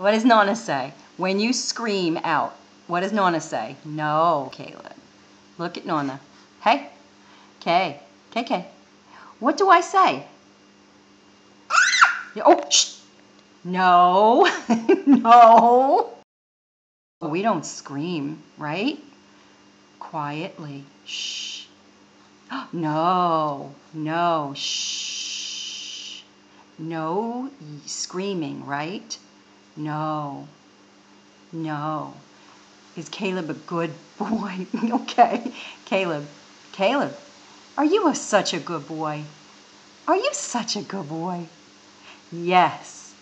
What does Nana say? When you scream out, what does Nana say? No, Caleb. Look at Nana. Hey, Kay, KK. What do I say? Oh, shh. No, no. We don't scream, right? Quietly. Shh. No, no, shh. No screaming, right? No, no. Is Caleb a good boy? Okay, Caleb, are you such a good boy? Are you such a good boy? Yes,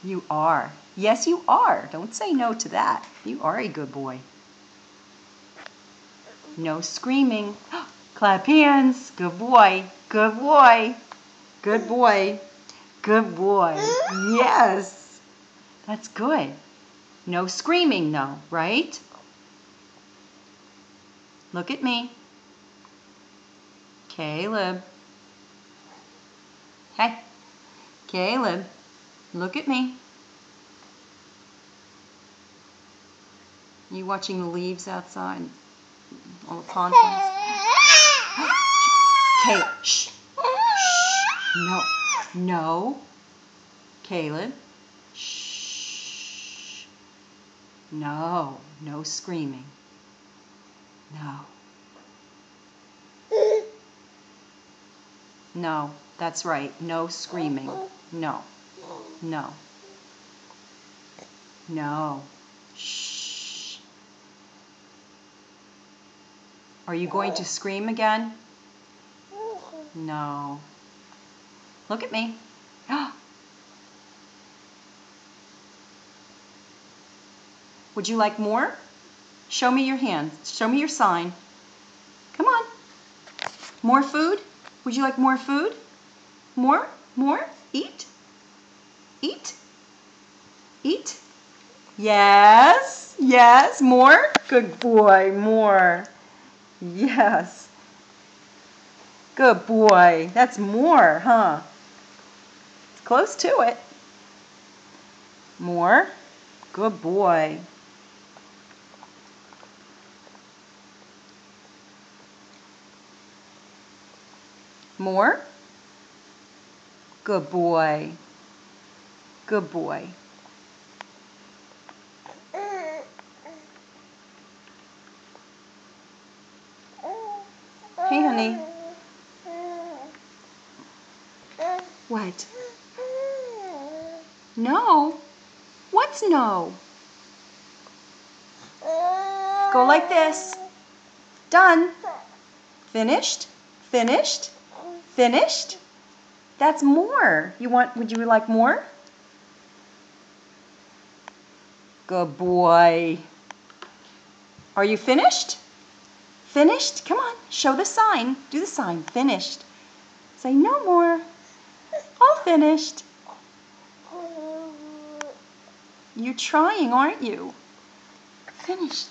you are. Yes, you are. Don't say no to that. You are a good boy. No screaming. Clap hands. Good boy. Good boy. Good boy. Good boy. Yes. That's good. No screaming though, right? Look at me. Caleb. Hey. Caleb. Look at me. You watching the leaves outside? All the pond plants? Caleb. Shh. Shh. No. No. Caleb. Shh. No. No screaming. No. No. That's right. No screaming. No. No. No. Shh. Are you going to scream again? No. Look at me. Would you like more? Show me your hand. Show me your sign. Come on. More food? Would you like more food? More? More? Eat? Eat? Eat? Yes. Yes. More? Good boy. More. Yes. Good boy. That's more, huh? It's close to it. More? Good boy. More? Good boy. Good boy. Hey, honey. What? No. What's no? Go like this. Done. Finished? Finished? Finished? That's more. Would you like more? Good boy. Are you finished? Finished? Come on, show the sign. Do the sign. Finished. Say no more. All finished. You're trying, aren't you? Finished.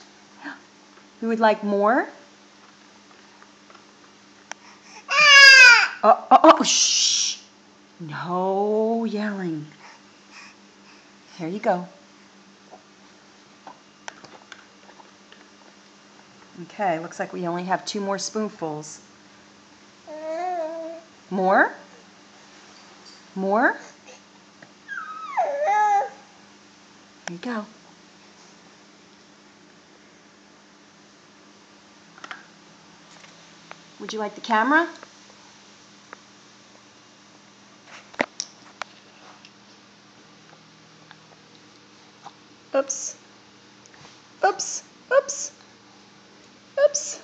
You would like more? Shh. No yelling. Here you go. Okay, looks like we only have 2 more spoonfuls. More? More? Here you go. Would you like the camera? Oops. Oops. Oops. Oops.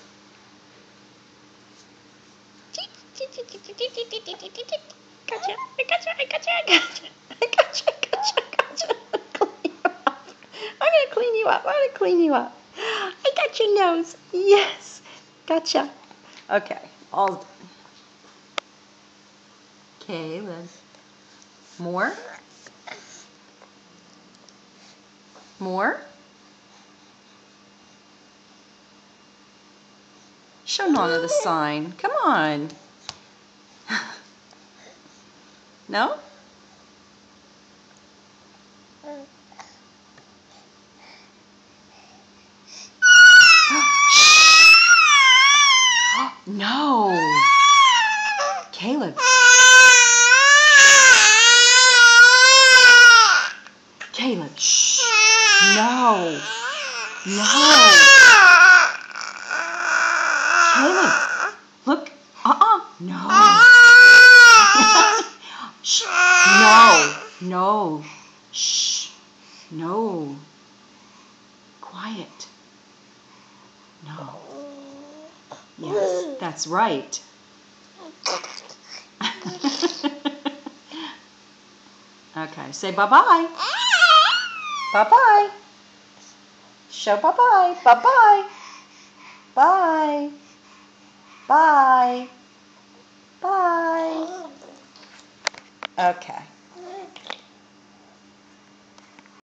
Gotcha. I gotcha. I gotcha. I gotcha. I gotcha. Gotcha. Gotcha. I'm gonna clean you up. I'm gonna clean you up. I got your nose. Yes. Gotcha. Okay. All done. Okay, Liz. More? More? Show Nana the sign. Come on. No? No. Caleb. Caleb. Shh. No. No. Caleb. Look. No. Shh. No. No. Shh. No. Quiet. No. Yes, that's right. Okay, say bye-bye. Bye-bye. Show bye-bye. Bye-bye. Bye. Bye. Bye. Okay.